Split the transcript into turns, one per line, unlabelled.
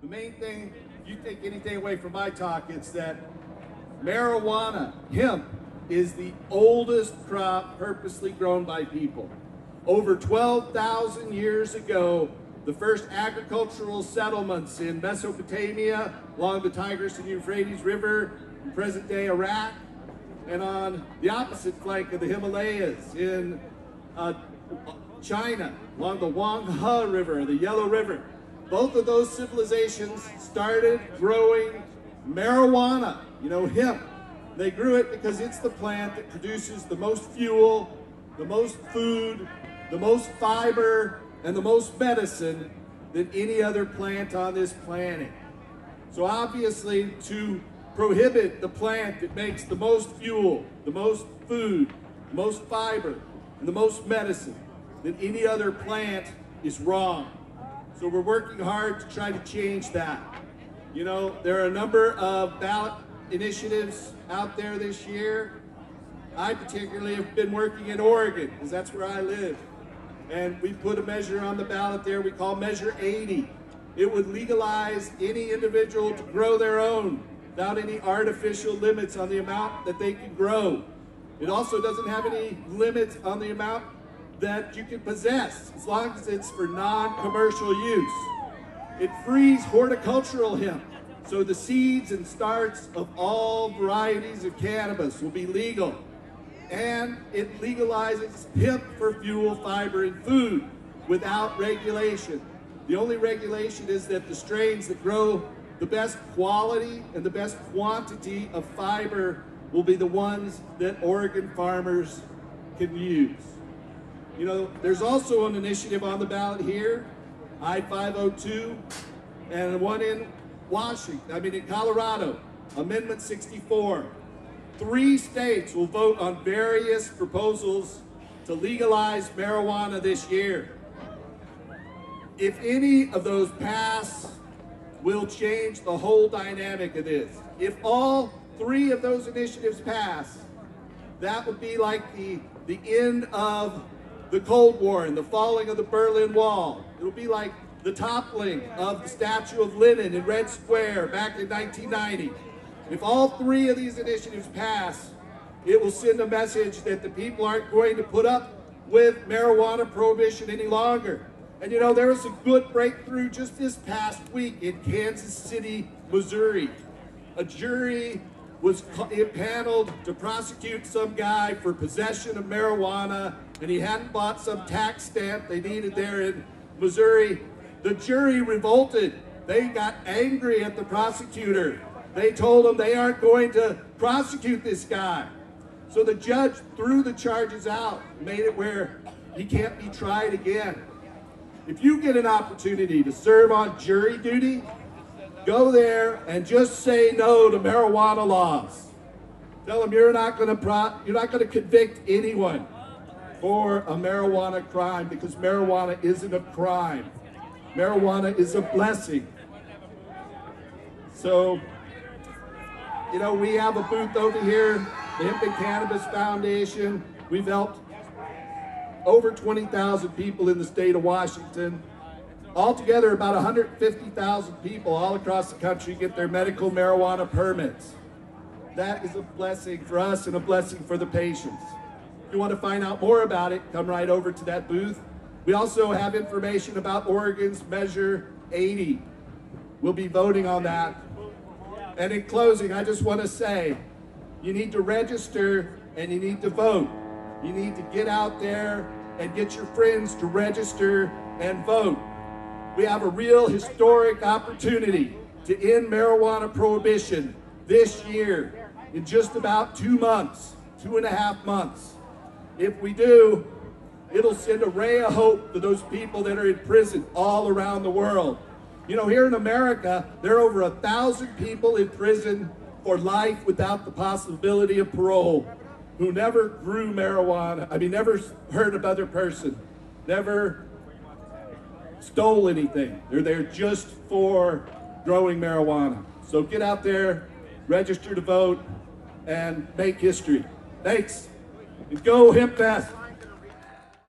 The main thing, if you take anything away from my talk, it's that marijuana, hemp, is the oldest crop purposely grown by people. Over 12,000 years ago, the first agricultural settlements in Mesopotamia, along the Tigris and Euphrates River, in present-day Iraq, and on the opposite flank of the Himalayas in China, along the Wanghe River, the Yellow River. Both of those civilizations started growing marijuana, hemp. They grew it because it's the plant that produces the most fuel, the most food, the most fiber, and the most medicine than any other plant on this planet. So obviously, to prohibit the plant that makes the most fuel, the most food, the most fiber, and the most medicine than any other plant is wrong. So we're working hard to try to change that. There are a number of ballot initiatives out there this year. I particularly have been working in Oregon, because that's where I live. And we put a measure on the ballot there we call Measure 80. It would legalize any individual to grow their own without any artificial limits on the amount that they can grow. It also doesn't have any limits on the amount that you can possess, as long as it's for non-commercial use. It frees horticultural hemp, so the seeds and starts of all varieties of cannabis will be legal. And it legalizes hemp for fuel, fiber, and food without regulation. The only regulation is that the strains that grow the best quality and the best quantity of fiber will be the ones that Oregon farmers can use. There's also an initiative on the ballot here, I-502, and one in Colorado, Amendment 64. 3 states will vote on various proposals to legalize marijuana this year. If any of those pass, will change the whole dynamic of this. If all 3 of those initiatives pass, that would be like the end of the Cold War and the falling of the Berlin Wall. It'll be like the toppling of the Statue of Lenin in Red Square back in 1990. If all 3 of these initiatives pass, it will send a message that the people aren't going to put up with marijuana prohibition any longer. And there was a good breakthrough just this past week in Kansas City, Missouri. A jury was impaneled to prosecute some guy for possession of marijuana, and he hadn't bought some tax stamp they needed there in Missouri. The jury revolted. They got angry at the prosecutor. They told him they aren't going to prosecute this guy. So the judge threw the charges out, made it where he can't be tried again. If you get an opportunity to serve on jury duty, go there and just say no to marijuana laws. Tell them you're not going to convict anyone for a marijuana crime, because marijuana isn't a crime. Marijuana is a blessing. So, we have a booth over here, the Hemp and Cannabis Foundation. We've helped over 20,000 people in the state of Washington. Altogether, about 150,000 people all across the country get their medical marijuana permits. That is a blessing for us and a blessing for the patients. If you want to find out more about it, come right over to that booth. We also have information about Oregon's Measure 80. We'll be voting on that. And in closing, I just want to say, you need to register and you need to vote. You need to get out there and get your friends to register and vote. We have a real historic opportunity to end marijuana prohibition this year in just about 2 months, 2.5 months. If we do, it'll send a ray of hope to those people that are in prison all around the world. Here in America, there are over 1,000 people in prison for life without the possibility of parole, who never grew marijuana, never hurt another person, never stole anything. They're there just for growing marijuana. So get out there, register to vote, and make history. Thanks, and go Hempfest.